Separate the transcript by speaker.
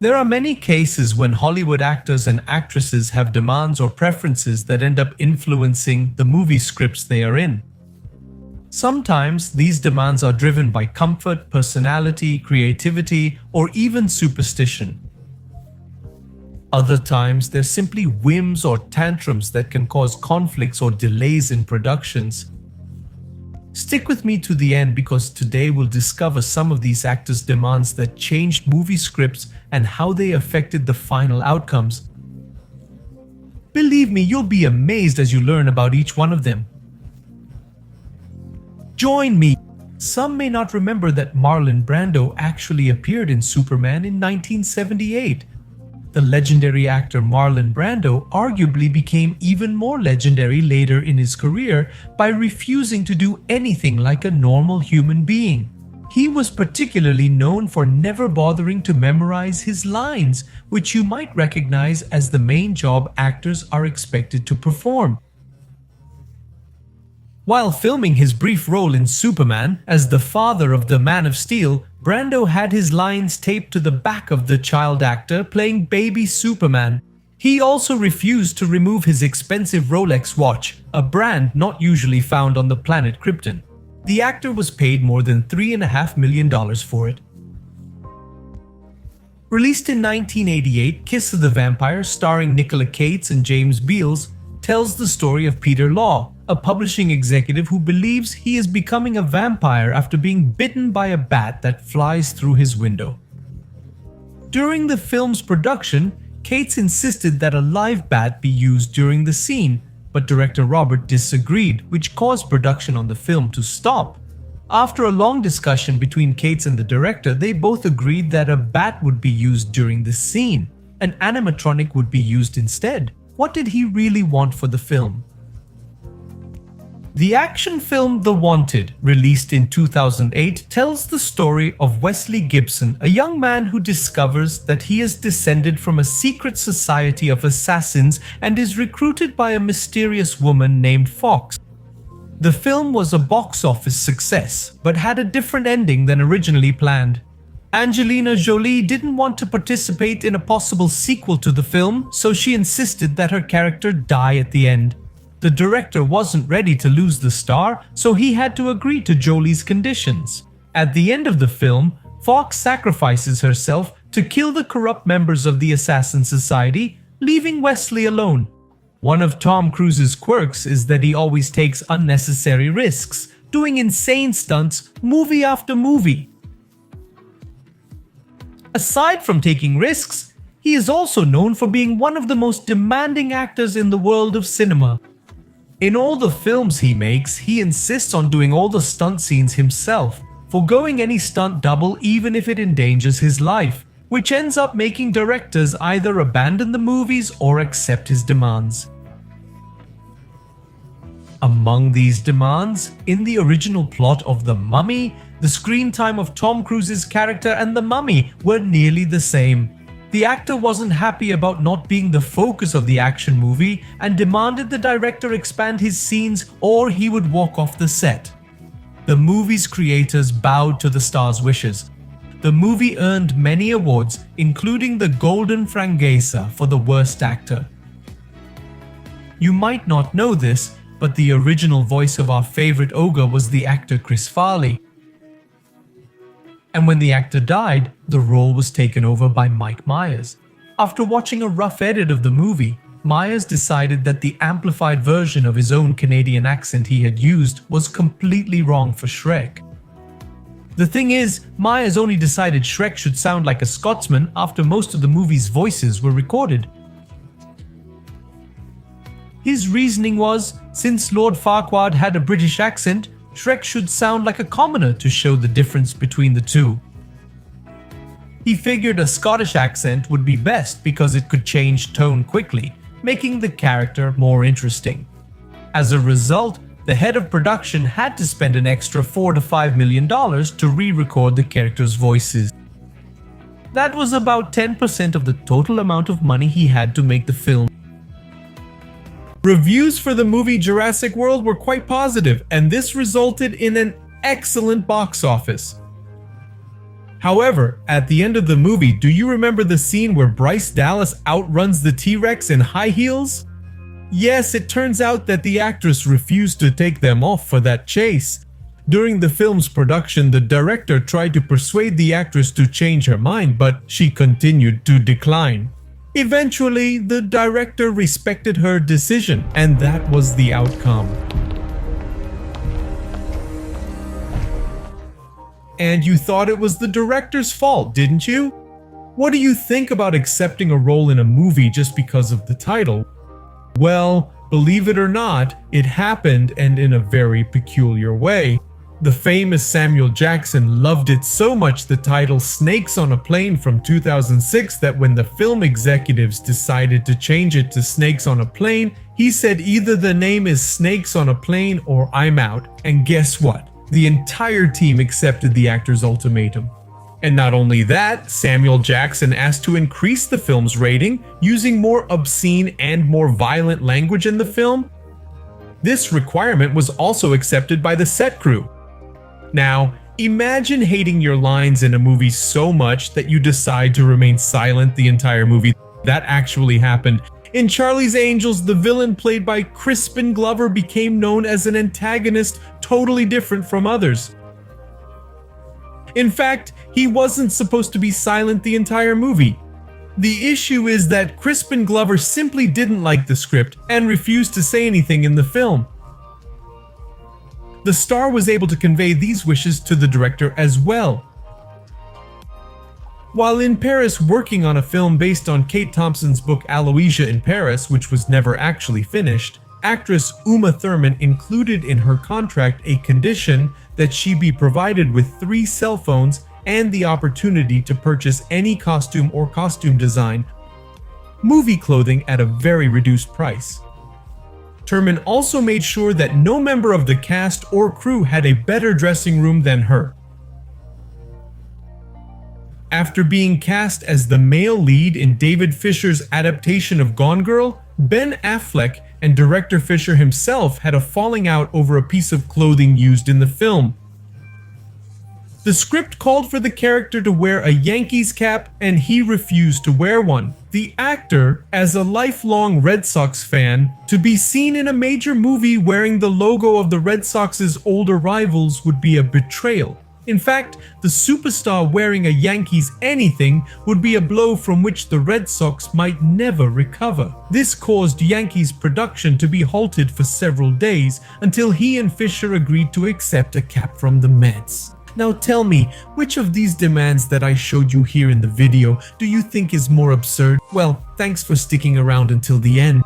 Speaker 1: There are many cases when Hollywood actors and actresses have demands or preferences that end up influencing the movie scripts they are in. Sometimes these demands are driven by comfort, personality, creativity, or even superstition. Other times, they're simply whims or tantrums that can cause conflicts or delays in productions. Stick with me to the end because today we'll discover some of these actors' demands that changed movie scripts and how they affected the final outcomes. Believe me, you'll be amazed as you learn about each one of them. Join me! Some may not remember that Marlon Brando actually appeared in Superman in 1978. The legendary actor Marlon Brando arguably became even more legendary later in his career by refusing to do anything like a normal human being. He was particularly known for never bothering to memorize his lines, which you might recognize as the main job actors are expected to perform. While filming his brief role in Superman as the father of the Man of Steel, Brando had his lines taped to the back of the child actor playing baby Superman. He also refused to remove his expensive Rolex watch, a brand not usually found on the planet Krypton. The actor was paid more than $3.5 million for it. Released in 1988, Kiss of the Vampire, starring Nicolas Cage and James Beals, tells the story of Peter Law, a publishing executive who believes he is becoming a vampire after being bitten by a bat that flies through his window. During the film's production, Cates insisted that a live bat be used during the scene, but director Robert disagreed, which caused production on the film to stop. After a long discussion between Cates and the director, they both agreed that a bat would be used during the scene. An animatronic would be used instead. What did he really want for the film? The action film The Wanted, released in 2008, tells the story of Wesley Gibson, a young man who discovers that he is descended from a secret society of assassins and is recruited by a mysterious woman named Fox. The film was a box office success, but had a different ending than originally planned. Angelina Jolie didn't want to participate in a possible sequel to the film, so she insisted that her character die at the end. The director wasn't ready to lose the star, so he had to agree to Jolie's conditions. At the end of the film, Fox sacrifices herself to kill the corrupt members of the Assassin Society, leaving Wesley alone. One of Tom Cruise's quirks is that he always takes unnecessary risks, doing insane stunts movie after movie. Aside from taking risks, he is also known for being one of the most demanding actors in the world of cinema. In all the films he makes, he insists on doing all the stunt scenes himself, foregoing any stunt double even if it endangers his life, which ends up making directors either abandon the movies or accept his demands. Among these demands, in the original plot of The Mummy, the screen time of Tom Cruise's character and The Mummy were nearly the same. The actor wasn't happy about not being the focus of the action movie and demanded the director expand his scenes or he would walk off the set. The movie's creators bowed to the star's wishes. The movie earned many awards, including the Golden Frangesa for the worst actor. You might not know this, but the original voice of our favorite ogre was the actor Chris Farley. And when the actor died, the role was taken over by Mike Myers. After watching a rough edit of the movie, Myers decided that the amplified version of his own Canadian accent he had used was completely wrong for Shrek. The thing is, Myers only decided Shrek should sound like a Scotsman after most of the movie's voices were recorded. His reasoning was, since Lord Farquaad had a British accent, Shrek should sound like a commoner to show the difference between the two. He figured a Scottish accent would be best because it could change tone quickly, making the character more interesting. As a result, the head of production had to spend an extra $4 to $5 million to re-record the characters' voices. That was about 10% of the total amount of money he had to make the film. Reviews for the movie Jurassic World were quite positive, and this resulted in an excellent box office. However, at the end of the movie, do you remember the scene where Bryce Dallas outruns the T-Rex in high heels? Yes, it turns out that the actress refused to take them off for that chase. During the film's production, the director tried to persuade the actress to change her mind, but she continued to decline. Eventually, the director respected her decision, and that was the outcome. And you thought it was the director's fault, didn't you? What do you think about accepting a role in a movie just because of the title? Well, believe it or not, it happened, and in a very peculiar way. The famous Samuel Jackson loved it so much the title Snakes on a Plane from 2006 that when the film executives decided to change it to Snakes on a Plane, he said either the name is Snakes on a Plane or I'm out. And guess what? The entire team accepted the actor's ultimatum. And not only that, Samuel Jackson asked to increase the film's rating using more obscene and more violent language in the film. This requirement was also accepted by the set crew. Now, imagine hating your lines in a movie so much that you decide to remain silent the entire movie. That actually happened. In Charlie's Angels, the villain played by Crispin Glover became known as an antagonist totally different from others. In fact, he wasn't supposed to be silent the entire movie. The issue is that Crispin Glover simply didn't like the script and refused to say anything in the film. The star was able to convey these wishes to the director as well. While in Paris working on a film based on Kate Thompson's book Aloisia in Paris, which was never actually finished, actress Uma Thurman included in her contract a condition that she be provided with 3 cell phones and the opportunity to purchase any costume or costume design, movie clothing at a very reduced price. Thurman also made sure that no member of the cast or crew had a better dressing room than her. After being cast as the male lead in David Fisher's adaptation of Gone Girl, Ben Affleck and director Fisher himself had a falling out over a piece of clothing used in the film. The script called for the character to wear a Yankees cap, and he refused to wear one. The actor, as a lifelong Red Sox fan, to be seen in a major movie wearing the logo of the Red Sox's older rivals would be a betrayal. In fact, the superstar wearing a Yankees anything would be a blow from which the Red Sox might never recover. This caused Yankees production to be halted for several days until he and Fisher agreed to accept a cap from the Mets. Now tell me, which of these demands that I showed you here in the video do you think is more absurd? Well, thanks for sticking around until the end.